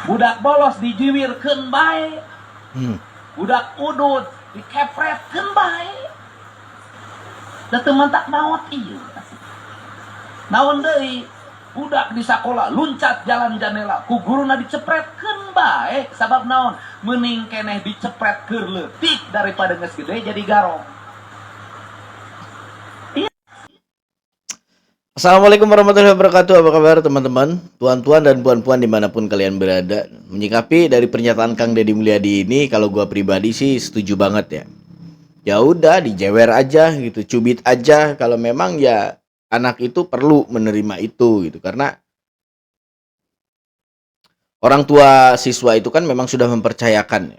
Budak bolos dijiwirkeun bae. Budak udut dikepretkeun bae. Da teu mentak maot ieu. Naon deui? Budak di sakola luncat jalan jendela ku guruna dicepretkeun bae. Sabab naon? Mending keneh dicepret keur leutik daripada geus gede jadi garong. Assalamualaikum warahmatullahi wabarakatuh. Apa kabar teman-teman, tuan-tuan dan puan-puan dimanapun kalian berada. Menyikapi dari pernyataan Kang Deddy Mulyadi ini, kalau gua pribadi sih setuju banget ya. Ya udah dijewer aja gitu, cubit aja kalau memang ya anak itu perlu menerima itu gitu. Karena orang tua siswa itu kan memang sudah mempercayakan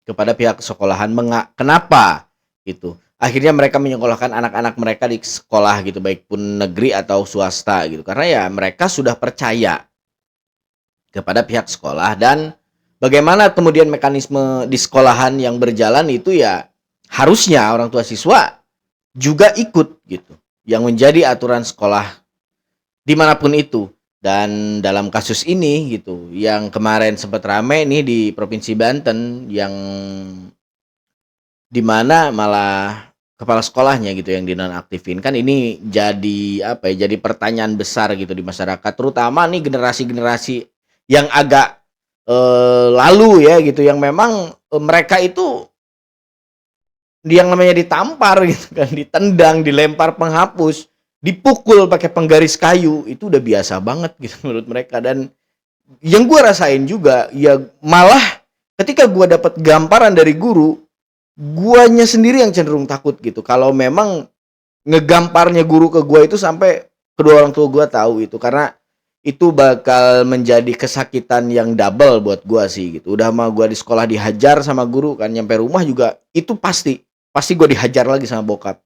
kepada pihak sekolahan. Kenapa gitu? Akhirnya mereka menyekolahkan anak-anak mereka di sekolah gitu, baik pun negeri atau swasta gitu. Karena ya mereka sudah percaya kepada pihak sekolah, dan bagaimana kemudian mekanisme di sekolahan yang berjalan itu ya harusnya orang tua siswa juga ikut gitu. Yang menjadi aturan sekolah dimanapun itu. Dan dalam kasus ini gitu, yang kemarin sempat rame nih di Provinsi Banten, yang dimana malah kepala sekolahnya gitu yang dinonaktifin. Kan ini jadi apa ya, jadi pertanyaan besar gitu di masyarakat, terutama nih generasi-generasi yang agak lalu ya gitu, yang memang mereka itu yang namanya ditampar gitu kan, ditendang, dilempar penghapus, dipukul pakai penggaris kayu, itu udah biasa banget gitu menurut mereka. Dan yang gue rasain juga ya, malah ketika gue dapat gamparan dari guru, guanya sendiri yang cenderung takut gitu. Kalau memang ngegamparnya guru ke gua itu sampai kedua orang tua gua tahu itu, karena itu bakal menjadi kesakitan yang double buat gua sih gitu. Udah mah gua di sekolah dihajar sama guru kan, nyampe rumah juga itu pasti gua dihajar lagi sama bokap.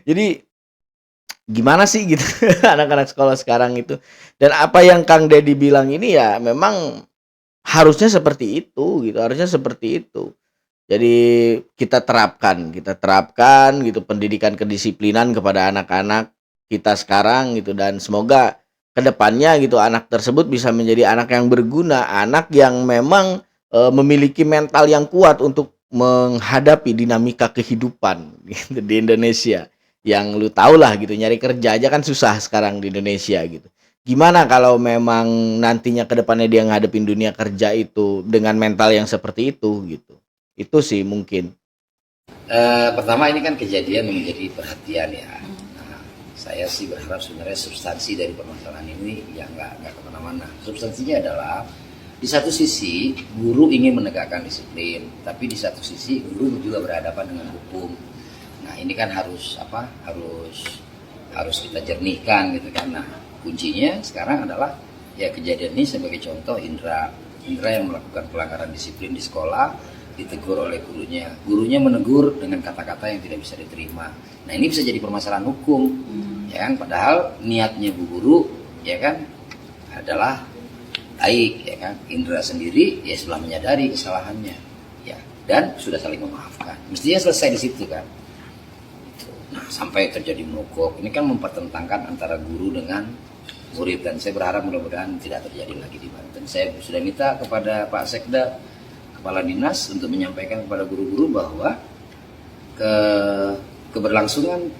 Jadi gimana sih gitu anak-anak sekolah sekarang itu. Dan apa yang Kang Deddy bilang ini ya memang harusnya seperti itu gitu, harusnya seperti itu. Jadi kita terapkan gitu pendidikan kedisiplinan kepada anak-anak kita sekarang gitu, dan semoga kedepannya gitu anak tersebut bisa menjadi anak yang berguna, anak yang memang memiliki mental yang kuat untuk menghadapi dinamika kehidupan gitu di Indonesia. Yang lu tau lah gitu, nyari kerja aja kan susah sekarang di Indonesia gitu. Gimana kalau memang nantinya kedepannya dia ngadepin dunia kerja itu dengan mental yang seperti itu gitu. Itu sih mungkin. Pertama ini kan kejadian yang menjadi perhatian ya. Nah, saya sih berharap sebenarnya substansi dari permasalahan ini ya nggak kemana-mana. Substansinya adalah di satu sisi guru ingin menegakkan disiplin, tapi di satu sisi guru juga berhadapan dengan hukum. Nah ini kan harus kita jernihkan gitu kan. Nah kuncinya sekarang adalah ya kejadian ini sebagai contoh Indra yang melakukan pelanggaran disiplin di sekolah, ditegur oleh gurunya menegur dengan kata-kata yang tidak bisa diterima. Nah ini bisa jadi permasalahan hukum, ya kan? Padahal niatnya bu guru, ya kan, adalah baik, ya kan? Indra sendiri ya setelah menyadari kesalahannya, ya, dan sudah saling memaafkan. Mestinya selesai di situ kan. Nah sampai terjadi mogok, ini kan mempertentangkan antara guru dengan murid, dan saya berharap mudah-mudahan tidak terjadi lagi di Banten. Saya sudah minta kepada Pak Sekda, Kepala Dinas, untuk menyampaikan kepada guru-guru bahwa keberlangsungan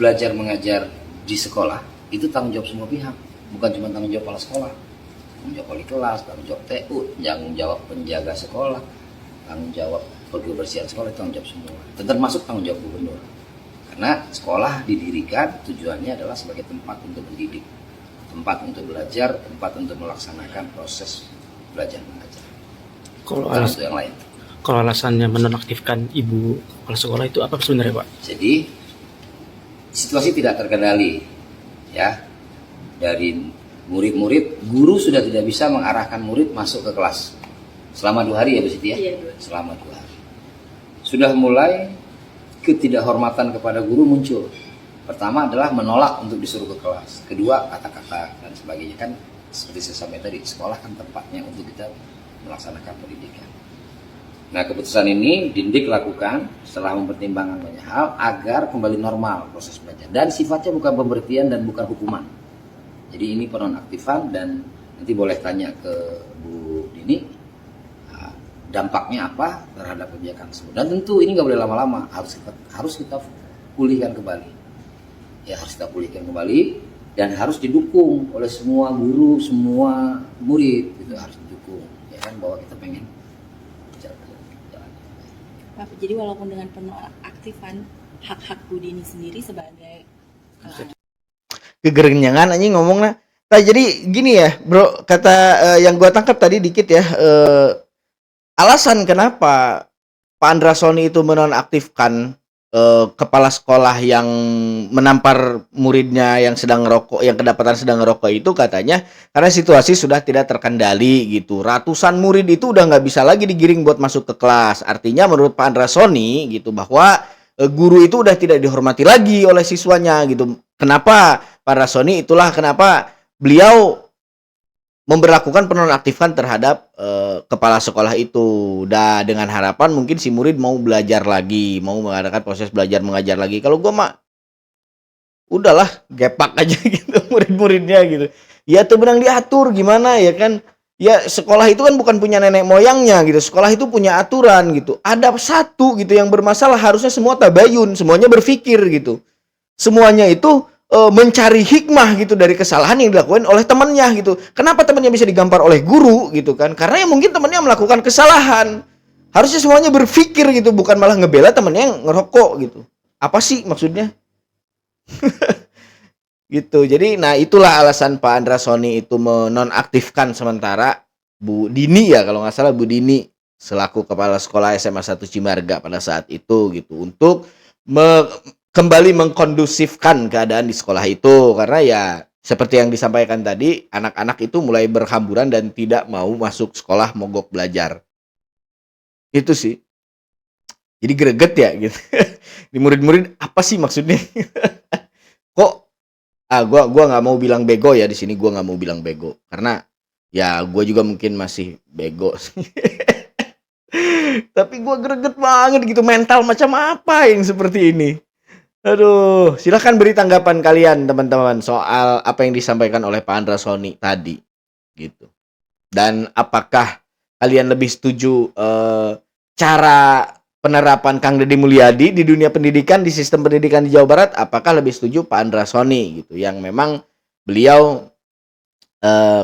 belajar mengajar di sekolah itu tanggung jawab semua pihak, bukan cuma tanggung jawab kepala sekolah, tanggung jawab wali kelas, tanggung jawab TU, tanggung jawab penjaga sekolah, tanggung jawab kebersihan sekolah, tanggung jawab semua, termasuk tanggung jawab gubernur. Karena sekolah didirikan tujuannya adalah sebagai tempat untuk mendidik, tempat untuk belajar, tempat untuk melaksanakan proses belajar mengajar. Kalau alasannya menonaktifkan ibu kepala sekolah itu apa sebenarnya Pak? Jadi situasi tidak terkendali ya, dari murid-murid, guru sudah tidak bisa mengarahkan murid masuk ke kelas selama 2 hari ya Bu Siti ya? Iya, selama 2 hari. Sudah mulai ketidakhormatan kepada guru muncul. Pertama adalah menolak untuk disuruh ke kelas. Kedua kata-kata dan sebagainya. Kan seperti saya sampaikan tadi, sekolah kan tempatnya untuk kita melaksanakan pendidikan. Nah keputusan ini Dindik lakukan setelah mempertimbangkan banyak hal agar kembali normal proses belajar, dan sifatnya bukan pemberhentian dan bukan hukuman. Jadi ini penonaktifan dan Nanti boleh tanya ke Bu Dini dampaknya apa terhadap kebijakan tersebut. Dan tentu ini nggak boleh lama-lama, harus kita pulihkan kembali. Ya harus kita pulihkan kembali dan harus didukung oleh semua guru, semua murid, itu harus didukung. Ya kan bahwa kita pengen jalan. Pak, jadi walaupun dengan penonaktifan hak-hak Bu Dini sendiri sebagai Kegerenyangan anjing ngomongnya. Nah, jadi gini ya, Bro, kata yang gua tangkap tadi dikit ya, alasan kenapa Pak Andrasoni itu menonaktifkan kepala sekolah yang menampar muridnya yang sedang ngerokok, yang kedapatan sedang ngerokok itu katanya karena situasi sudah tidak terkendali gitu. Ratusan murid itu udah nggak bisa lagi digiring buat masuk ke kelas. Artinya menurut Pak Andrasoni gitu bahwa guru itu udah tidak dihormati lagi oleh siswanya gitu. Kenapa Pak Andrasoni? Itulah kenapa beliau memberlakukan penonaktifan terhadap kepala sekolah itu. Dan dengan harapan mungkin si murid mau belajar lagi, mau mengadakan proses belajar mengajar lagi. Kalau gua mah udahlah gepak aja gitu murid-muridnya gitu. Ya tuh benang diatur gimana ya kan? Ya sekolah itu kan bukan punya nenek moyangnya gitu. Sekolah itu punya aturan gitu. Ada satu gitu yang bermasalah, harusnya semua tabayun, semuanya berpikir gitu. Semuanya itu mencari hikmah gitu dari kesalahan yang dilakukan oleh temannya gitu. Kenapa temannya bisa digampar oleh guru gitu kan? Karena ya mungkin temannya melakukan kesalahan. Harusnya semuanya berpikir gitu, bukan malah ngebela temannya yang ngerokok gitu. Apa sih maksudnya? Gitu. Jadi nah itulah alasan Pak Andrasoni itu menonaktifkan sementara Bu Dini ya, kalau nggak salah Bu Dini selaku kepala sekolah SMA 1 Cimarga pada saat itu gitu, untuk kembali mengkondusifkan keadaan di sekolah itu. Karena ya seperti yang disampaikan tadi, anak-anak itu mulai berhamburan dan tidak mau masuk sekolah, mogok belajar. Itu sih. Jadi greget ya gitu. Di murid-murid apa sih maksudnya? Kok gua nggak mau bilang bego ya di sini, gua nggak mau bilang bego karena ya gua juga mungkin masih bego. Tapi gua greget banget gitu, mental macam apa yang seperti ini. Aduh, silahkan beri tanggapan kalian teman-teman soal apa yang disampaikan oleh Pak Andrasoni tadi gitu. Dan apakah kalian lebih setuju cara penerapan Kang Deddy Mulyadi di dunia pendidikan, di sistem pendidikan di Jawa Barat? Apakah lebih setuju Pak Andrasoni gitu, yang memang beliau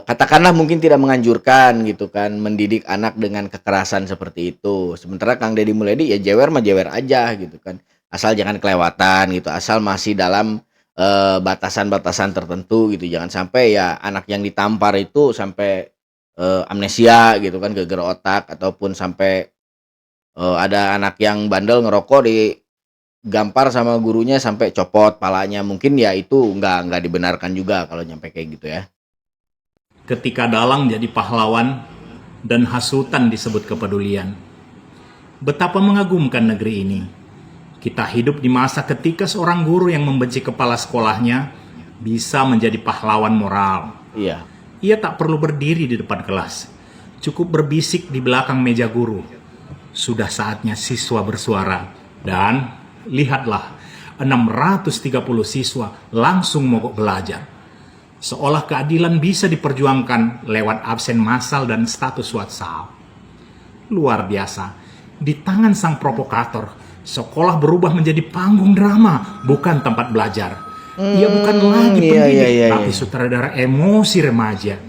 katakanlah mungkin tidak menganjurkan gitu kan mendidik anak dengan kekerasan seperti itu. Sementara Kang Deddy Mulyadi ya jewer mah jewer aja gitu kan. Asal jangan kelewatan gitu, asal masih dalam batasan-batasan tertentu gitu. Jangan sampai ya anak yang ditampar itu sampai amnesia gitu kan, geger otak, ataupun sampai ada anak yang bandel ngerokok digampar sama gurunya sampai copot palanya. Mungkin ya itu nggak dibenarkan juga kalau nyampe kayak gitu ya. Ketika dalang jadi pahlawan dan hasutan disebut kepedulian. Betapa mengagumkan negeri ini. Kita hidup di masa ketika seorang guru yang membenci kepala sekolahnya bisa menjadi pahlawan moral. Iya. Ia tak perlu berdiri di depan kelas, cukup berbisik di belakang meja guru. Sudah saatnya siswa bersuara. Dan lihatlah, 630 siswa langsung mogok belajar. Seolah keadilan bisa diperjuangkan lewat absen massal dan status WhatsApp. Luar biasa, di tangan sang provokator, sekolah berubah menjadi panggung drama, bukan tempat belajar. Ia bukan lagi pendidik, tapi sutradara emosi remaja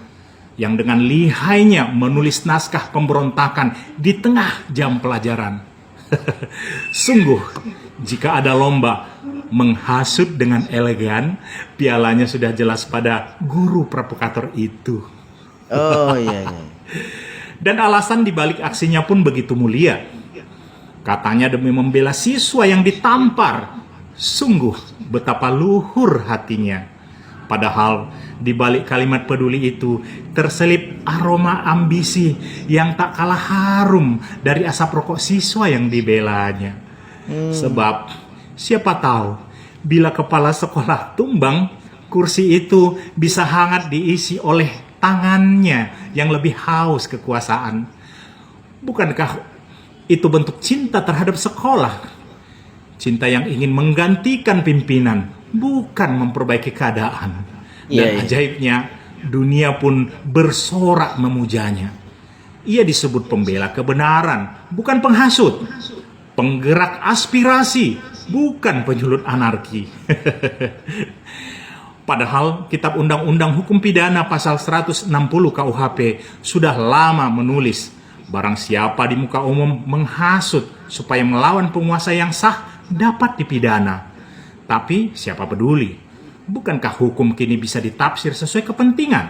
yang dengan lihainya menulis naskah pemberontakan di tengah jam pelajaran. Sungguh, jika ada lomba menghasut dengan elegan, pialanya sudah jelas pada guru provokator itu. Oh iya. Dan alasan dibalik aksinya pun begitu mulia. Katanya demi membela siswa yang ditampar. Sungguh betapa luhur hatinya. Padahal di balik kalimat peduli itu terselip aroma ambisi yang tak kalah harum dari asap rokok siswa yang dibelanya. Sebab siapa tahu bila kepala sekolah tumbang, kursi itu bisa hangat diisi oleh tangannya yang lebih haus kekuasaan. Bukankah itu bentuk cinta terhadap sekolah? Cinta yang ingin menggantikan pimpinan, bukan memperbaiki keadaan. Dan ajaibnya, dunia pun bersorak memujanya. Ia disebut pembela kebenaran, bukan penghasut, penggerak aspirasi, bukan penyulut anarki. Padahal Kitab Undang-Undang Hukum Pidana pasal 160 KUHP sudah lama menulis, barang siapa di muka umum menghasut supaya melawan penguasa yang sah dapat dipidana. Tapi siapa peduli? Bukankah hukum kini bisa ditafsir sesuai kepentingan?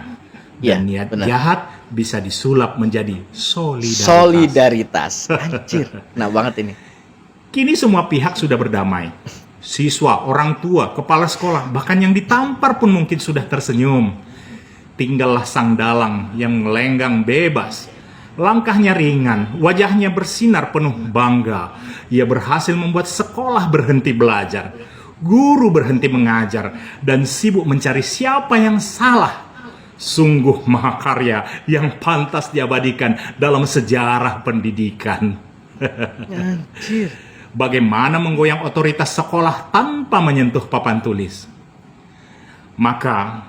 Ya, Dan niat benar. jahat bisa disulap menjadi solidaritas. Solidaritas. Anjir. Nah banget ini. Kini semua pihak sudah berdamai. Siswa, orang tua, kepala sekolah, bahkan yang ditampar pun mungkin sudah tersenyum. Tinggallah sang dalang yang melenggang bebas. Langkahnya ringan, wajahnya bersinar penuh bangga. Ia berhasil membuat sekolah berhenti belajar, guru berhenti mengajar, dan sibuk mencari siapa yang salah. Sungguh mahakarya yang pantas diabadikan dalam sejarah pendidikan. Anjir. Bagaimana menggoyang otoritas sekolah tanpa menyentuh papan tulis? Maka,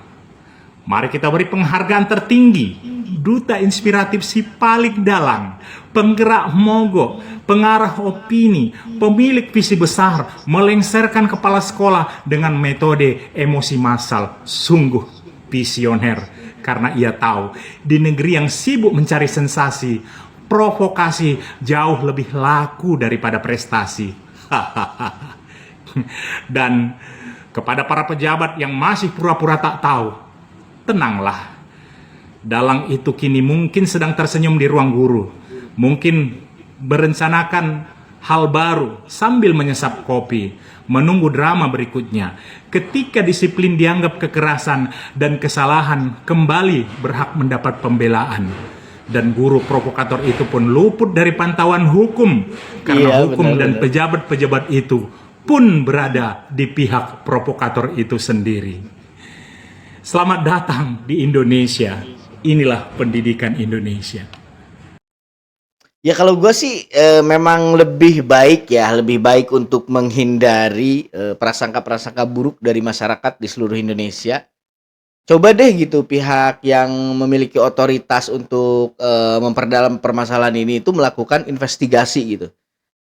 mari kita beri penghargaan tertinggi, duta inspiratif si paling dalang, penggerak mogok, pengarah opini, pemilik visi besar, melengsarkan kepala sekolah dengan metode emosi massal, sungguh visioner. Karena ia tahu, di negeri yang sibuk mencari sensasi, provokasi jauh lebih laku daripada prestasi. Dan kepada para pejabat yang masih pura-pura tak tahu, tenanglah. Dalang itu kini mungkin sedang tersenyum di ruang guru, mungkin berencanakan hal baru sambil menyesap kopi, menunggu drama berikutnya. Ketika disiplin dianggap kekerasan dan kesalahan kembali berhak mendapat pembelaan. Dan guru provokator itu pun luput dari pantauan hukum, karena hukum dan pejabat-pejabat itu pun berada di pihak provokator itu sendiri. Selamat datang di Indonesia. Inilah pendidikan Indonesia. Ya kalau gue sih memang lebih baik untuk menghindari prasangka-prasangka buruk dari masyarakat di seluruh Indonesia. Coba deh gitu pihak yang memiliki otoritas untuk memperdalam permasalahan ini itu melakukan investigasi gitu.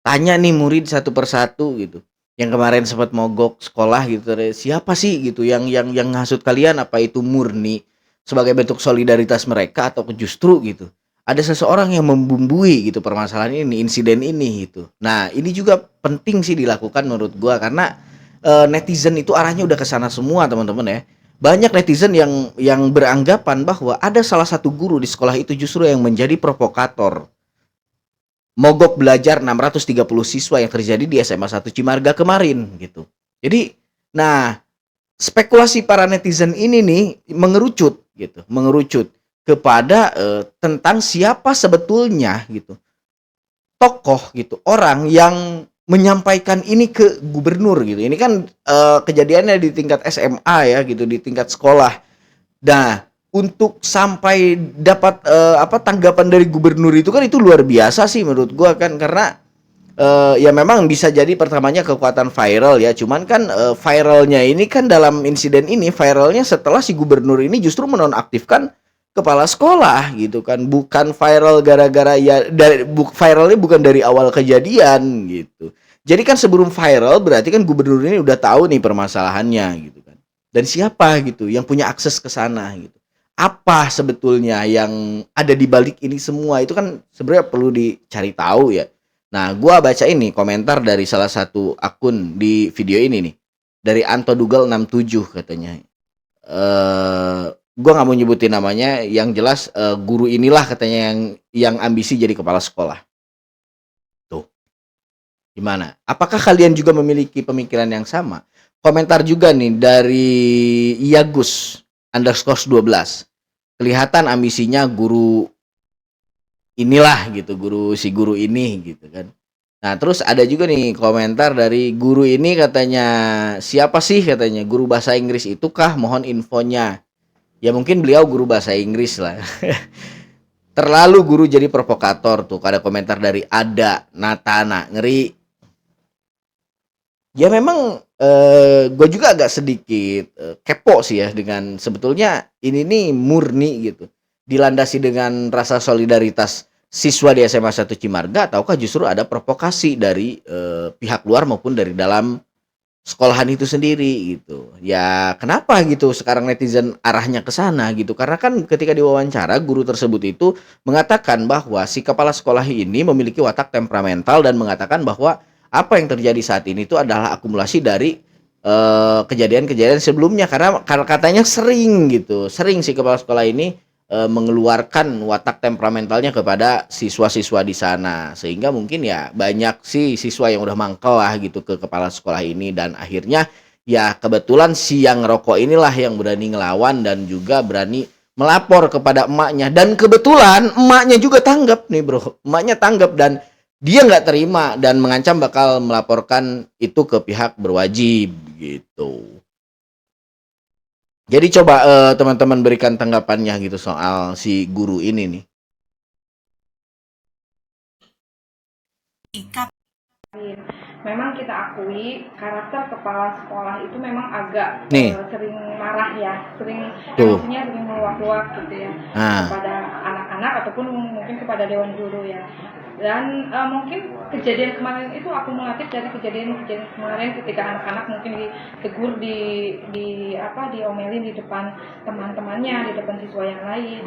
Tanya nih murid satu persatu gitu. Yang kemarin sempat mogok sekolah gitu, siapa sih gitu yang ngasut kalian, apa itu murni sebagai bentuk solidaritas mereka atau justru gitu ada seseorang yang membumbui gitu permasalahan ini, insiden ini gitu. Nah, ini juga penting sih dilakukan menurut gua karena netizen itu arahnya udah ke sana semua, teman-teman ya. Banyak netizen yang beranggapan bahwa ada salah satu guru di sekolah itu justru yang menjadi provokator. Mogok belajar 630 siswa yang terjadi di SMA 1 Cimarga kemarin gitu. Jadi, nah, spekulasi para netizen ini nih mengerucut kepada tentang siapa sebetulnya gitu tokoh gitu, orang yang menyampaikan ini ke gubernur gitu. Ini kan kejadiannya di tingkat SMA ya gitu, di tingkat sekolah. Nah, untuk sampai dapat tanggapan dari gubernur itu kan itu luar biasa sih menurut gua kan, karena ya memang bisa jadi pertamanya kekuatan viral ya. Cuman kan viralnya ini kan dalam insiden ini viralnya setelah si gubernur ini justru menonaktifkan kepala sekolah gitu kan, bukan viral gara-gara ya viralnya bukan dari awal kejadian gitu. Jadi kan sebelum viral berarti kan gubernur ini udah tahu nih permasalahannya gitu kan. Dan siapa gitu yang punya akses ke sana gitu. Apa sebetulnya yang ada di balik ini semua itu kan sebenarnya perlu dicari tahu ya. Nah, gua baca ini komentar dari salah satu akun di video ini nih. Dari Anto Dugal 67 katanya. Gue nggak mau nyebutin namanya, yang jelas guru inilah katanya yang ambisi jadi kepala sekolah. Tuh, gimana? Apakah kalian juga memiliki pemikiran yang sama? Komentar juga nih dari Iagus_12. Kelihatan ambisinya guru inilah gitu, si guru ini gitu kan. Nah terus ada juga nih komentar dari guru ini katanya, siapa sih katanya guru bahasa Inggris itu kah? Mohon infonya. Ya mungkin beliau guru bahasa Inggris lah. Terlalu guru jadi provokator tuh. Ada komentar dari Ada Natana, ngeri. Ya memang gue juga agak sedikit kepo sih ya dengan sebetulnya ini nih murni gitu dilandasi dengan rasa solidaritas siswa di SMA 1 Cimarga ataukah justru ada provokasi dari pihak luar maupun dari dalam sekolahan itu sendiri gitu. Ya kenapa gitu sekarang netizen arahnya ke sana gitu. Karena kan ketika diwawancara guru tersebut itu mengatakan bahwa si kepala sekolah ini memiliki watak temperamental dan mengatakan bahwa apa yang terjadi saat ini itu adalah akumulasi dari kejadian-kejadian sebelumnya karena katanya sering gitu. Sering si kepala sekolah ini mengeluarkan watak temperamentalnya kepada siswa-siswa di sana sehingga mungkin ya banyak sih siswa yang udah mangkel lah gitu ke kepala sekolah ini dan akhirnya ya kebetulan si yang rokok inilah yang berani ngelawan dan juga berani melapor kepada emaknya dan kebetulan emaknya juga tanggap nih bro, emaknya tanggap dan dia nggak terima dan mengancam bakal melaporkan itu ke pihak berwajib gitu. Jadi coba teman-teman berikan tanggapannya gitu soal si guru ini nih. Memang kita akui karakter kepala sekolah itu memang agak Nih. sering marah ya, sering Tuh. emosinya sering meluap-luap gitu ya kepada anak-anak ataupun mungkin kepada dewan guru ya. Dan mungkin kejadian kemarin itu akumulatif dari kejadian-kejadian kemarin ketika anak-anak mungkin ditegur diomelin di depan teman-temannya, di depan siswa yang lain.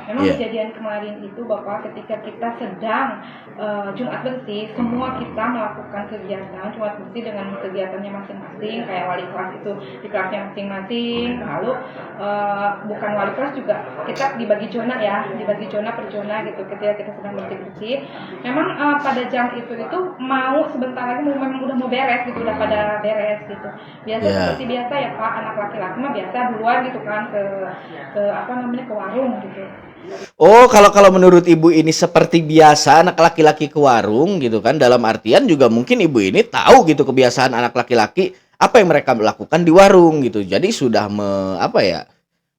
Memang kejadian kemarin itu Bapak ketika kita sedang Jumat bersih, semua kita melakukan kegiatan Jumat bersih dengan kegiatannya masing-masing, kayak wali kelas itu di kelasnya masing-masing, lalu bukan wali kelas juga kita dibagi zona ya, dibagi zona per zona gitu ketika kita sedang bersih-bersih. Memang pada jam itu mau sebentar lagi memang udah mau beres gitu, udah pada beres gitu. Biasa seperti biasa ya Pak, anak laki-laki mah biasa duluan gitu kan ke warung gitu. Oh, kalau menurut ibu ini seperti biasa anak laki-laki ke warung gitu kan, dalam artian juga mungkin ibu ini tahu gitu kebiasaan anak laki-laki apa yang mereka lakukan di warung gitu. Jadi sudah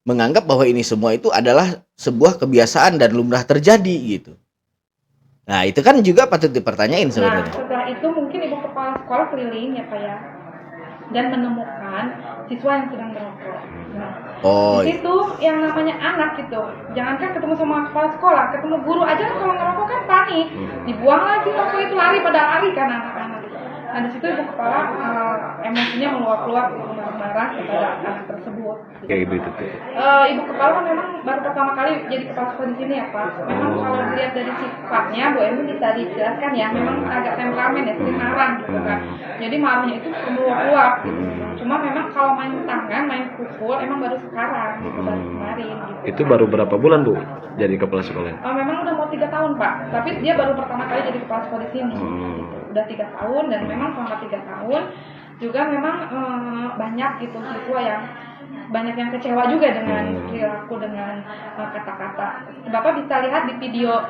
menganggap bahwa ini semua itu adalah sebuah kebiasaan dan lumrah terjadi gitu. Nah, itu kan juga patut dipertanyain sebenarnya. Nah, setelah itu mungkin ibu kepala sekolah keliling ya Pak ya, dan menemukan siswa yang sedang merokok. Nah, di situ yang namanya anak gitu, jangankan ketemu sama kepala sekolah, ketemu guru aja kalau ngerokok kan panik, dibuang lagi rokok itu, lari pada lari kan anak-anak. Nah, di situ ibu kepala emosinya meluap-luap, marah-marah kepada anak tersebut. Kayak gitu tuh. Ibu kepala kan memang baru pertama kali jadi kepala sekolah di sini ya Pak. Memang kalau dilihat dari sifatnya Bu Emi bisa dijelaskan ya, memang agak temperamen ya, sering marah gitu kan. Jadi marahnya itu meluap-luap gitu. Cuma memang kalau main tangan, main pukul emang baru sekarang gitu, baru kemarin gitu. Itu baru berapa bulan Bu jadi kepala sekolah? Memang udah mau 3 tahun Pak, tapi dia baru pertama kali jadi kepala sekolah di sini. Gitu. Udah 3 tahun dan memang selama 3 tahun juga memang banyak gitu siswa yang banyak yang kecewa juga dengan perilaku, dengan kata-kata. Bapak bisa lihat di video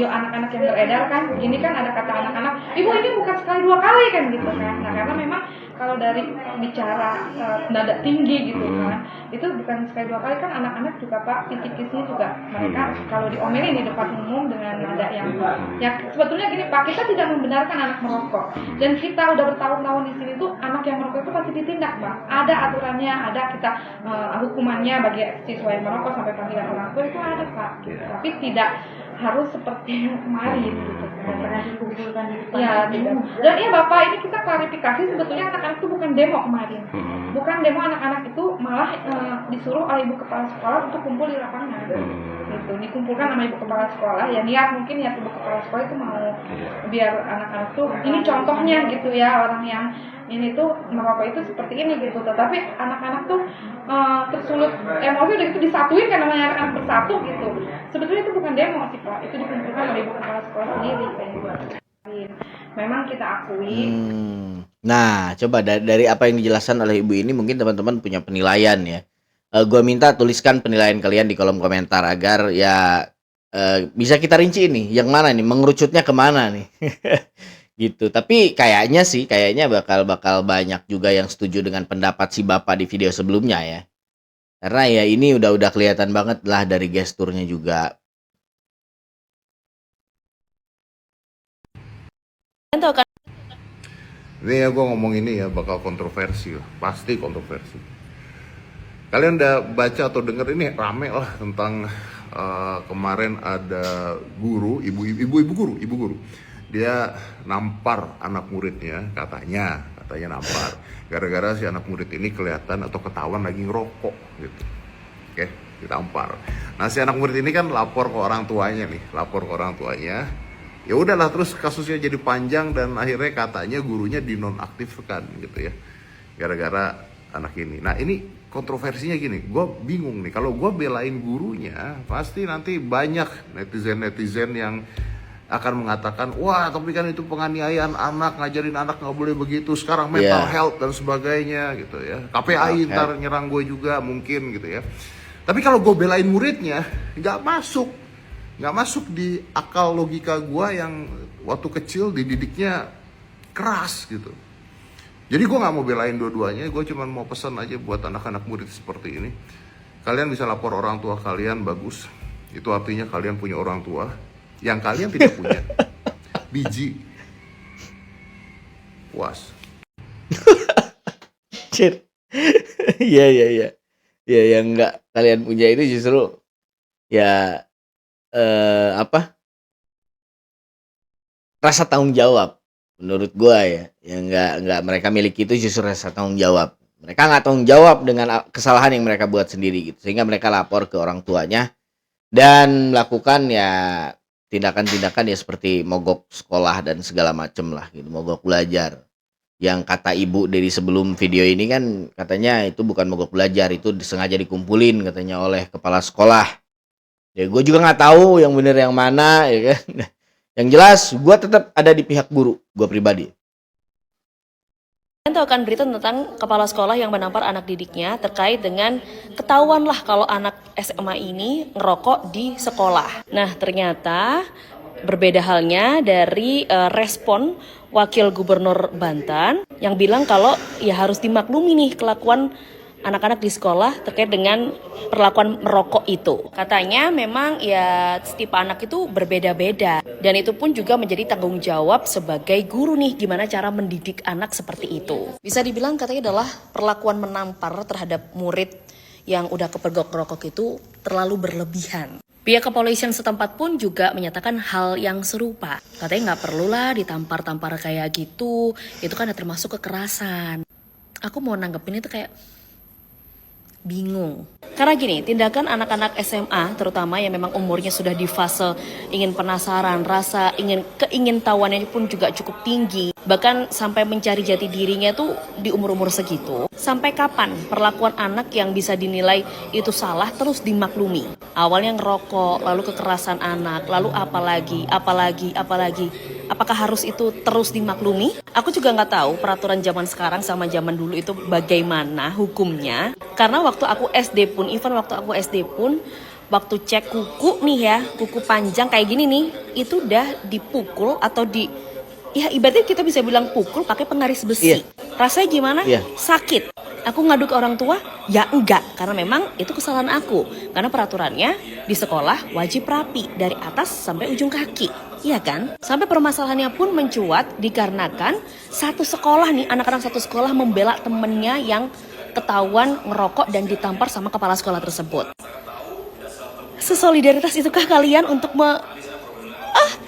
anak-anak yang beredar kan, ini kan ada kata anak-anak, ibu ini bukan sekali 2 kali kan gitu kan. Nah karena memang kalau dari bicara nada tinggi gitu kan, itu bukan sekali 2 kali kan, anak-anak juga Pak, psikisnya juga mereka kalau diomelin di depan umum dengan nada yang sebetulnya gini Pak, kita tidak membenarkan anak merokok dan kita udah bertahun-tahun di sini tuh anak yang merokok itu pasti ditindak Pak, ada aturannya, ada kita hukumannya bagi siswa yang merokok sampai panggilan orang tua itu ada Pak, gitu. Tapi tidak harus seperti yang kemarin gitu. Ya, tidak. Dan iya Bapak, ini kita klarifikasi sebetulnya anak-anak itu bukan demo kemarin. Bukan demo, anak-anak itu malah disuruh oleh ibu kepala sekolah untuk kumpul di lapangan. Gitu, dikumpulkan sama ibu kepala sekolah, ya niat mungkin ya ibu kepala sekolah itu mau biar anak-anak tuh ini contohnya gitu ya, orang yang ini tuh merokok itu seperti ini gitu, tetapi anak-anak tuh tersulut emosi udah gitu disatuin kan namanya anak-anak bersatu gitu. Sebetulnya itu bukan demo sih Pak, itu dikumpulkan oleh ibu kepala sekolah sendiri kayak gitu. Memang kita akui. Nah, coba dari apa yang dijelaskan oleh ibu ini mungkin teman-teman punya penilaian ya. Gue minta tuliskan penilaian kalian di kolom komentar agar ya bisa kita rinci nih, yang mana nih, mengerucutnya kemana nih. Gitu. Tapi kayaknya bakal banyak juga yang setuju dengan pendapat si Bapak di video sebelumnya ya. Karena ya ini udah kelihatan banget lah dari gesturnya juga. Ini ya gue ngomong ini ya bakal kontroversi lah, pasti kontroversi. Kalian udah baca atau denger ini rame lah tentang kemarin ada guru, ibu guru. Dia nampar anak muridnya, katanya nampar. Gara-gara si anak murid ini kelihatan atau ketahuan lagi ngerokok gitu. Oke, ditampar. Nah si anak murid ini kan lapor ke orang tuanya nih, Ya udahlah, terus kasusnya jadi panjang dan akhirnya katanya gurunya dinonaktifkan gitu ya, gara-gara anak ini. Nah ini kontroversinya gini, gue bingung nih, kalau gue belain gurunya pasti nanti banyak netizen yang akan mengatakan, wah tapi kan itu penganiayaan anak, ngajarin anak nggak boleh begitu, sekarang mental health dan sebagainya gitu ya, KPI ntar nyerang gue juga mungkin gitu ya. Tapi kalau gue belain muridnya nggak masuk di akal logika gue yang waktu kecil dididiknya keras gitu. Jadi gue nggak mau belain dua-duanya, gue cuma mau pesan aja buat anak-anak murid seperti ini. Kalian bisa lapor orang tua kalian, bagus. Itu artinya kalian punya orang tua yang kalian tidak punya. Biji. Puas. Cir. Iya. Ya yang nggak kalian punya itu justru ya rasa tanggung jawab menurut gua ya, yang nggak mereka miliki itu justru rasa tanggung jawab. Mereka nggak tanggung jawab dengan kesalahan yang mereka buat sendiri gitu, sehingga mereka lapor ke orang tuanya dan melakukan ya tindakan-tindakan ya seperti mogok sekolah dan segala macem lah gitu, mogok belajar. Yang kata ibu dari sebelum video ini kan katanya itu bukan mogok belajar, itu sengaja dikumpulin katanya oleh kepala sekolah. Ya gue juga nggak tahu yang bener yang mana ya kan. Yang jelas gue tetap ada di pihak guru, gue pribadi. Kalian tahu kan berita tentang kepala sekolah yang menampar anak didiknya terkait dengan ketahuan lah kalau anak SMA ini ngerokok di sekolah. Nah ternyata berbeda halnya dari respon Wakil Gubernur Banten yang bilang kalau ya harus dimaklumi nih kelakuan anak-anak di sekolah terkait dengan perlakuan merokok itu. Katanya memang ya setiap anak itu berbeda-beda dan itu pun juga menjadi tanggung jawab sebagai guru nih gimana cara mendidik anak seperti itu. Bisa dibilang katanya adalah perlakuan menampar terhadap murid yang udah kepergok rokok itu terlalu berlebihan. Pihak kepolisian setempat pun juga menyatakan hal yang serupa. Katanya nggak perlulah ditampar-tampar kayak gitu, itu kan termasuk kekerasan. Aku mau nanggepin itu kayak bingung. Karena gini, tindakan anak-anak SMA terutama yang memang umurnya sudah di fase ingin penasaran, rasa keingin tahuannya pun juga cukup tinggi. Bahkan sampai mencari jati dirinya tuh di umur-umur segitu. Sampai kapan perlakuan anak yang bisa dinilai itu salah terus dimaklumi? Awalnya ngerokok, lalu kekerasan anak, lalu apalagi. Apakah harus itu terus dimaklumi? Aku juga nggak tahu peraturan zaman sekarang sama zaman dulu itu bagaimana hukumnya. Karena waktu aku SD pun, waktu cek kuku nih ya, kuku panjang kayak gini nih, itu udah dipukul atau ya ibaratnya kita bisa bilang pukul pakai pengaris besi. Rasanya gimana? Sakit. Aku ngadu ke orang tua? Ya enggak, karena memang itu kesalahan aku. Karena peraturannya di sekolah wajib rapi dari atas sampai ujung kaki. Iya kan? Sampai permasalahannya pun mencuat dikarenakan satu sekolah nih, anak-anak satu sekolah membela temennya yang ketahuan ngerokok dan ditampar sama kepala sekolah tersebut. Sesolidaritas itukah kalian untuk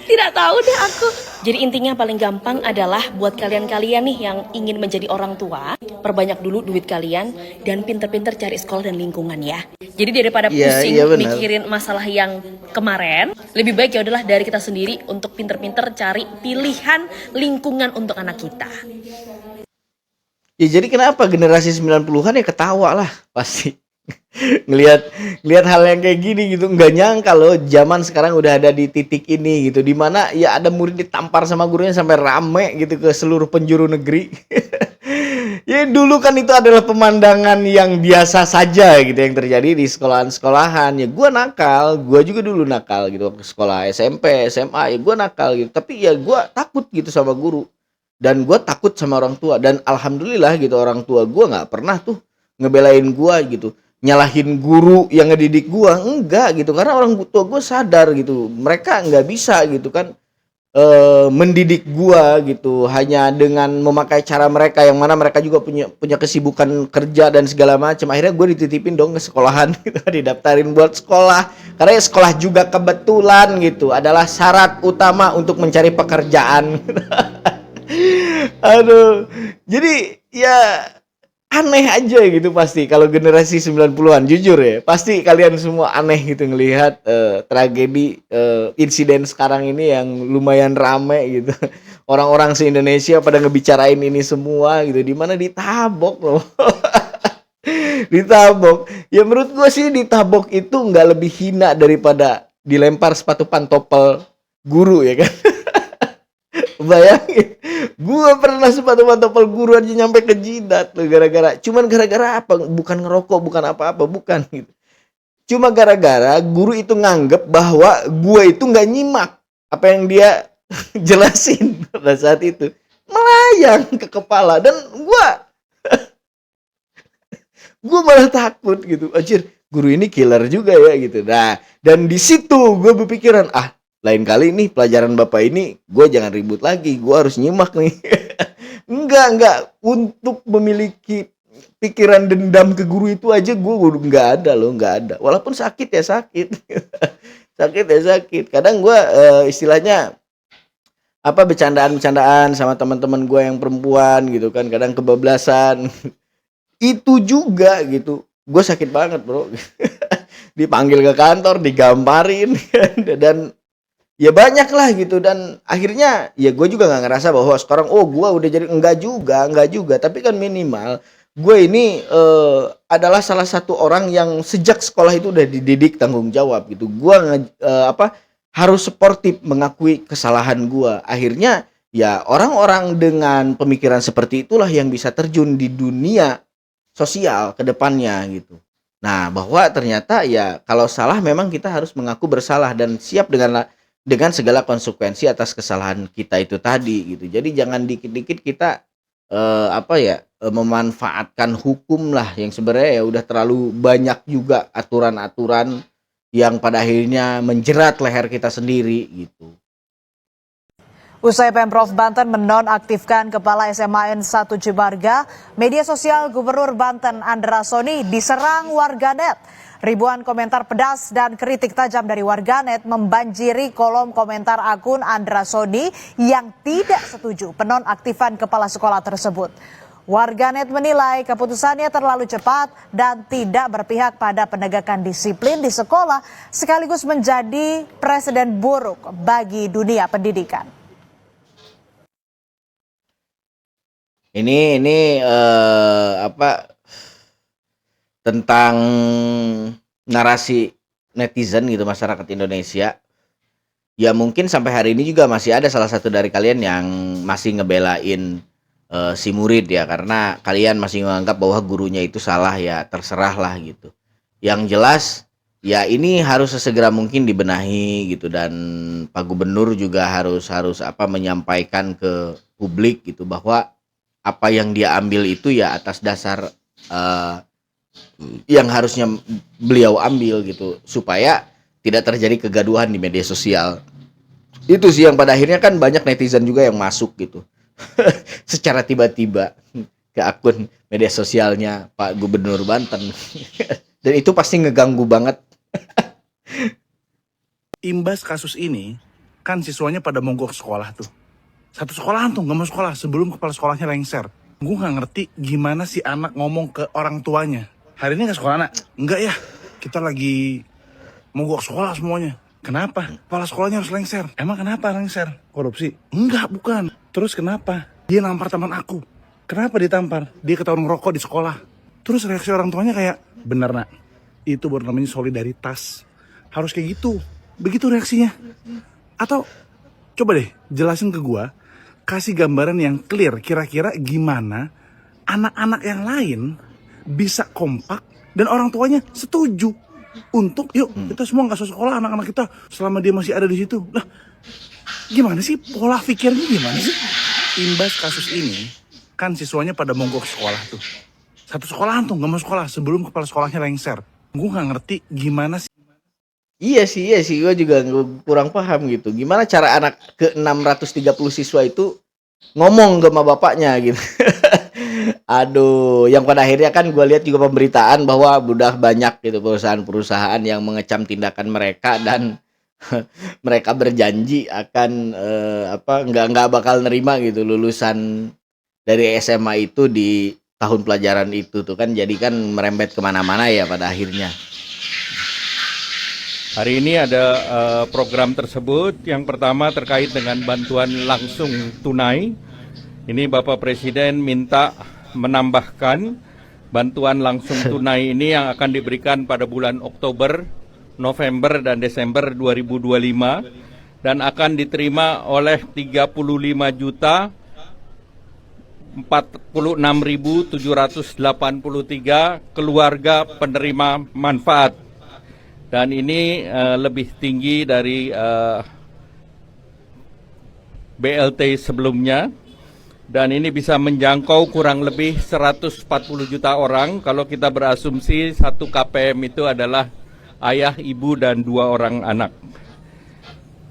tidak tahu deh aku. Jadi intinya paling gampang adalah buat kalian-kalian nih yang ingin menjadi orang tua, perbanyak dulu duit kalian dan pinter-pinter cari sekolah dan lingkungan ya. Jadi daripada pusing mikirin masalah yang kemarin, lebih baik ya udahlah dari kita sendiri untuk pinter-pinter cari pilihan lingkungan untuk anak kita. Ya jadi kenapa generasi 90-an ya ketawa lah pasti. ngelihat hal yang kayak gini gitu, nggak nyangka loh zaman sekarang udah ada di titik ini gitu, dimana ya ada murid ditampar sama gurunya sampai rame gitu ke seluruh penjuru negeri. Ya dulu kan itu adalah pemandangan yang biasa saja gitu yang terjadi di sekolahan-sekolahan. Ya gue nakal, gue juga dulu nakal gitu waktu sekolah SMP, SMA ya gue nakal gitu, tapi ya gue takut gitu sama guru dan gue takut sama orang tua, dan alhamdulillah gitu orang tua gue nggak pernah tuh ngebelain gue gitu, nyalahin guru yang ngedidik gua, enggak gitu, karena orang tua gue sadar gitu mereka nggak bisa gitu kan mendidik gua gitu hanya dengan memakai cara mereka yang mana mereka juga punya kesibukan kerja dan segala macam. Akhirnya gue dititipin dong ke sekolahan gitu, didaftarin buat sekolah karena ya sekolah juga kebetulan gitu adalah syarat utama untuk mencari pekerjaan. Aduh, jadi ya aneh aja gitu pasti kalau generasi 90-an jujur ya. Pasti kalian semua aneh gitu ngelihat tragedi insiden sekarang ini yang lumayan rame gitu. Orang-orang se-Indonesia pada ngebicarain ini semua gitu di mana ditabok loh. Ditabok. Ya menurut gua sih ditabok itu nggak lebih hina daripada dilempar sepatu pantopel guru ya kan. Bayangin, gua pernah sepatu pantopel guru aja nyampe ke jidat tuh gara-gara apa? Bukan ngerokok, bukan apa-apa, bukan gitu. Cuma gara-gara guru itu nganggep bahwa gua itu nggak nyimak apa yang dia jelasin pada saat itu. Melayang ke kepala dan gua malah takut gitu. Anjir, guru ini killer juga ya gitu. Nah, dan di situ gua berpikiran, lain kali nih pelajaran bapak ini gue jangan ribut lagi, gue harus nyimak nih. enggak untuk memiliki pikiran dendam ke guru itu aja gue nggak ada loh, nggak ada. Walaupun sakit ya sakit. Sakit ya sakit. Kadang gue istilahnya bercandaan sama teman-teman gue yang perempuan gitu kan, kadang kebablasan. Itu juga gitu, gue sakit banget bro. Dipanggil ke kantor, digamparin dan ya banyak lah gitu. Dan akhirnya ya gue juga nggak ngerasa bahwa sekarang gue udah jadi enggak juga, tapi kan minimal gue ini adalah salah satu orang yang sejak sekolah itu udah dididik tanggung jawab gitu. Gue harus sportif mengakui kesalahan gue. Akhirnya ya orang-orang dengan pemikiran seperti itulah yang bisa terjun di dunia sosial ke depannya gitu. Nah, bahwa ternyata ya kalau salah memang kita harus mengaku bersalah dan siap dengan segala konsekuensi atas kesalahan kita itu tadi gitu. Jadi jangan dikit-dikit kita memanfaatkan hukum lah yang sebenarnya ya udah terlalu banyak juga aturan-aturan yang pada akhirnya menjerat leher kita sendiri gitu. Usai Pemprov Banten menonaktifkan Kepala SMA N 1 Cibarga, media sosial Gubernur Banten Andra Soni diserang warganet. Ribuan komentar pedas dan kritik tajam dari warganet membanjiri kolom komentar akun Andra Soni yang tidak setuju penonaktifan kepala sekolah tersebut. Warganet menilai keputusannya terlalu cepat dan tidak berpihak pada penegakan disiplin di sekolah, sekaligus menjadi presiden buruk bagi dunia pendidikan. Ini tentang narasi netizen gitu masyarakat Indonesia. Ya mungkin sampai hari ini juga masih ada salah satu dari kalian yang masih ngebelain si murid ya, karena kalian masih menganggap bahwa gurunya itu salah. Ya terserah lah gitu. Yang jelas ya ini harus sesegera mungkin dibenahi gitu, dan Pak Gubernur juga harus menyampaikan ke publik gitu bahwa apa yang dia ambil itu ya atas dasar yang harusnya beliau ambil gitu, supaya tidak terjadi kegaduhan di media sosial. Itu sih yang pada akhirnya kan banyak netizen juga yang masuk gitu secara tiba-tiba ke akun media sosialnya Pak Gubernur Banten. Dan itu pasti ngeganggu banget. Imbas kasus ini kan siswanya pada mogok sekolah tuh. Satu sekolahan tuh gak mau sekolah sebelum kepala sekolahnya lengser. Gue gak ngerti gimana si anak ngomong ke orang tuanya. Hari ini gak sekolah anak? Enggak ya, kita lagi mogok sekolah semuanya. Kenapa? Kepala sekolahnya harus lengser. Emang kenapa lengser? Korupsi? Enggak, bukan. Terus kenapa? Dia nampar teman aku. Kenapa ditampar? Dia ketahuan ngerokok di sekolah. Terus reaksi orang tuanya kayak, bener nak, itu baru namanya solidaritas. Harus kayak gitu. Begitu reaksinya. Atau coba deh jelasin ke gua, kasih gambaran yang clear kira-kira gimana anak-anak yang lain bisa kompak dan orang tuanya setuju untuk yuk kita semua nggak usah sekolah anak-anak kita selama dia masih ada di situ. Lah gimana sih pola pikirnya, gimana sih? Imbas kasus ini kan siswanya pada mogok sekolah tuh. Satu sekolahan tuh nggak mau sekolah sebelum kepala sekolahnya lengser. Gue nggak ngerti gimana sih Iya sih, gue juga kurang paham gitu. Gimana cara anak ke 630 siswa itu ngomong sama bapaknya gitu. Aduh, yang pada akhirnya kan gue lihat juga pemberitaan bahwa udah banyak gitu perusahaan-perusahaan yang mengecam tindakan mereka dan mereka berjanji akan nggak bakal nerima gitu lulusan dari SMA itu di tahun pelajaran itu tuh kan, jadi kan merembet kemana-mana ya pada akhirnya. Hari ini ada program tersebut. Yang pertama terkait dengan bantuan langsung tunai. Ini Bapak Presiden minta menambahkan bantuan langsung tunai ini yang akan diberikan pada bulan Oktober, November, dan Desember 2025 dan akan diterima oleh 35.46.783 keluarga penerima manfaat. Dan ini lebih tinggi dari BLT sebelumnya. Dan ini bisa menjangkau kurang lebih 140 juta orang. Kalau kita berasumsi 1 KPM itu adalah ayah, ibu, dan 2 orang anak.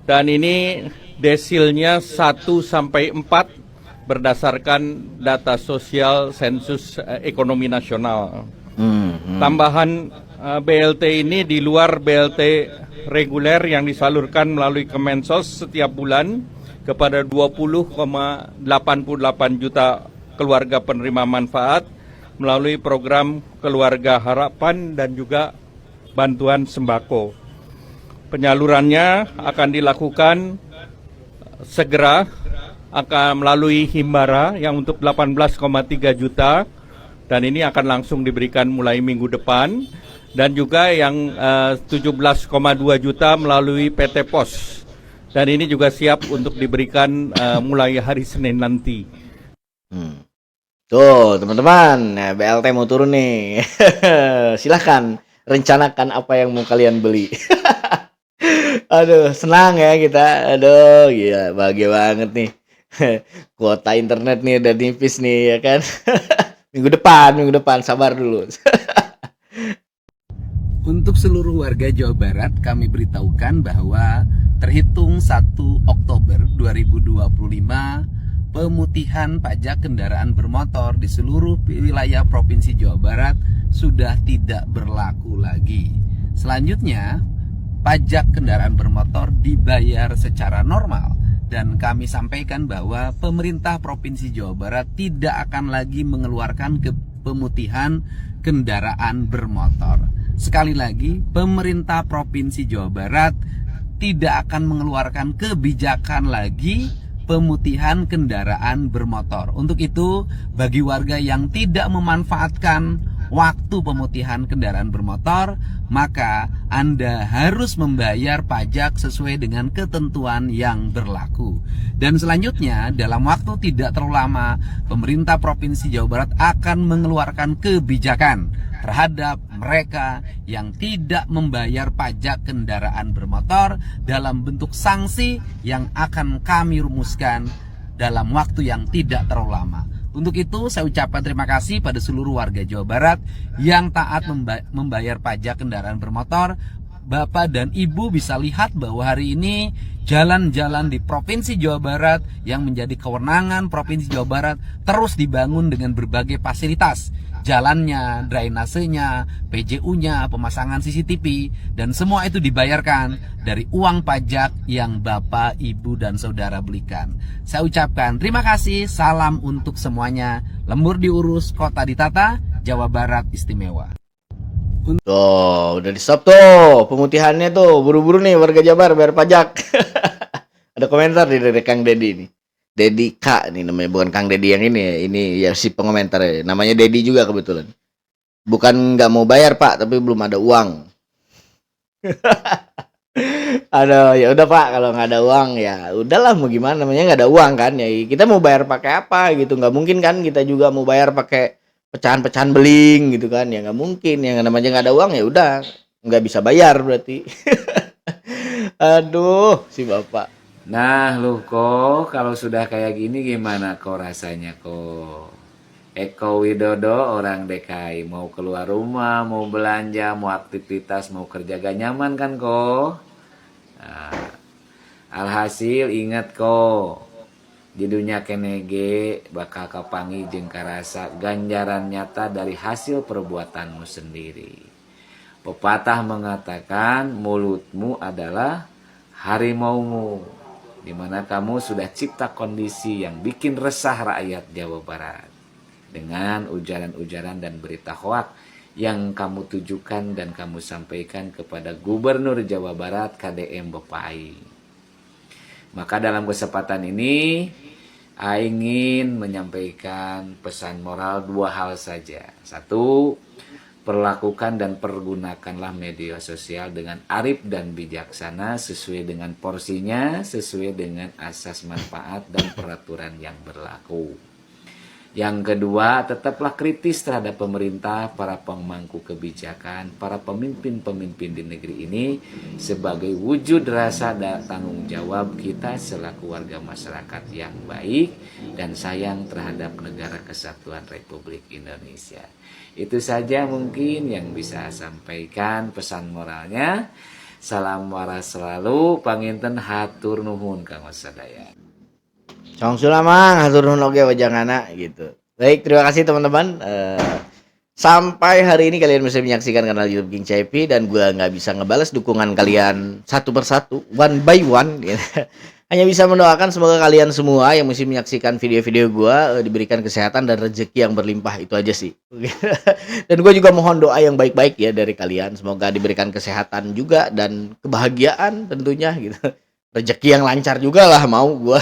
Dan ini desilnya 1-4 berdasarkan data sosial sensus ekonomi nasional. Tambahan BLT ini di luar BLT reguler yang disalurkan melalui Kemensos setiap bulan kepada 20,88 juta keluarga penerima manfaat melalui program Keluarga Harapan dan juga bantuan sembako. Penyalurannya akan dilakukan segera, akan melalui Himbara yang untuk 18,3 juta dan ini akan langsung diberikan mulai minggu depan. Dan juga yang 17,2 juta melalui PT Pos. Dan ini juga siap untuk diberikan mulai hari Senin nanti. Tuh teman-teman, nah, BLT mau turun nih. Silahkan rencanakan apa yang mau kalian beli. Aduh, senang ya kita. Aduh, gila, bahagia banget nih. Kuota internet nih udah nipis nih ya kan. Minggu depan sabar dulu. Untuk seluruh warga Jawa Barat, kami beritahukan bahwa terhitung 1 Oktober 2025, pemutihan pajak kendaraan bermotor di seluruh wilayah Provinsi Jawa Barat sudah tidak berlaku lagi. Selanjutnya, pajak kendaraan bermotor dibayar secara normal. Dan kami sampaikan bahwa pemerintah Provinsi Jawa Barat tidak akan lagi mengeluarkan pemutihan kendaraan bermotor. Sekali lagi, pemerintah Provinsi Jawa Barat tidak akan mengeluarkan kebijakan lagi pemutihan kendaraan bermotor. Untuk itu, bagi warga yang tidak memanfaatkan waktu pemutihan kendaraan bermotor, maka Anda harus membayar pajak sesuai dengan ketentuan yang berlaku. Dan selanjutnya, dalam waktu tidak terlalu lama, pemerintah Provinsi Jawa Barat akan mengeluarkan kebijakan terhadap mereka yang tidak membayar pajak kendaraan bermotor dalam bentuk sanksi yang akan kami rumuskan dalam waktu yang tidak terlalu lama. Untuk itu saya ucapkan terima kasih pada seluruh warga Jawa Barat yang taat membayar pajak kendaraan bermotor. Bapak dan Ibu bisa lihat bahwa hari ini jalan-jalan di Provinsi Jawa Barat yang menjadi kewenangan Provinsi Jawa Barat terus dibangun dengan berbagai fasilitas. Jalannya, drainasenya, PJU-nya, pemasangan CCTV, dan semua itu dibayarkan dari uang pajak yang Bapak, Ibu, dan Saudara belikan. Saya ucapkan terima kasih, salam untuk semuanya. Lembur diurus, kota ditata, Jawa Barat istimewa. Tuh, udah di stop tuh pemutihannya tuh. Buru-buru nih warga Jabar bayar pajak. Ada komentar dari Kang Dedi nih. Dedi K nih namanya, bukan Kang Dedi yang ini ya. Ini ya si pengomentar ya. Namanya Dedi juga kebetulan. Bukan nggak mau bayar Pak, tapi belum ada uang. Aduh, ya udah Pak, kalau nggak ada uang ya udahlah, mau gimana, namanya nggak ada uang kan ya. Kita mau bayar pakai apa gitu, nggak mungkin kan kita juga mau bayar pakai pecahan-pecahan beling gitu kan ya, nggak mungkin. Yang namanya nggak ada uang ya udah nggak bisa bayar berarti. Aduh si bapak. Nah lu kok kalau sudah kayak gini gimana kok rasanya kok? Eko Widodo orang DKI, mau keluar rumah, mau belanja, mau aktivitas, mau kerja gak nyaman kan kok. Nah, alhasil ingat kok, di dunia kenege bakal kapangi jeung karasa ganjaran nyata dari hasil perbuatanmu sendiri. Pepatah mengatakan mulutmu adalah harimaumu, di mana kamu sudah cipta kondisi yang bikin resah rakyat Jawa Barat dengan ujaran-ujaran dan berita hoak yang kamu tujukan dan kamu sampaikan kepada Gubernur Jawa Barat KDM Bepai. Maka dalam kesempatan ini ingin menyampaikan pesan moral dua hal saja. Satu, perlakukan dan pergunakanlah media sosial dengan arif dan bijaksana sesuai dengan porsinya, sesuai dengan asas manfaat dan peraturan yang berlaku. Yang kedua, tetaplah kritis terhadap pemerintah, para pemangku kebijakan, para pemimpin-pemimpin di negeri ini sebagai wujud rasa dan tanggung jawab kita selaku warga masyarakat yang baik dan sayang terhadap negara kesatuan Republik Indonesia. Itu saja mungkin yang bisa sampaikan pesan moralnya. Salam waras selalu, panginten hatur nuhun kang sadaya. Cong sulamang hatur nuhun oge wajangana gitu. Baik, terima kasih teman-teman. Sampai hari ini kalian bisa menyaksikan kanal YouTube King CP dan gua nggak bisa ngebales dukungan kalian satu persatu, one by one. Gitu. Hanya bisa mendoakan semoga kalian semua yang masih menyaksikan video-video gua diberikan kesehatan dan rezeki yang berlimpah, itu aja sih. Dan gue juga mohon doa yang baik-baik ya dari kalian, semoga diberikan kesehatan juga dan kebahagiaan tentunya gitu. Rezeki yang lancar juga lah mau gua.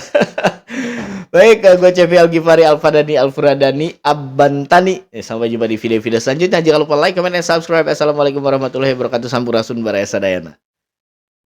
Baik, gue CP Algifari Alfadani Alfuradani Abantani. Sampai jumpa di video-video selanjutnya. Jangan lupa like, comment, dan subscribe. Assalamualaikum warahmatullahi wabarakatuh. Sampurasun Baraya Sadayana.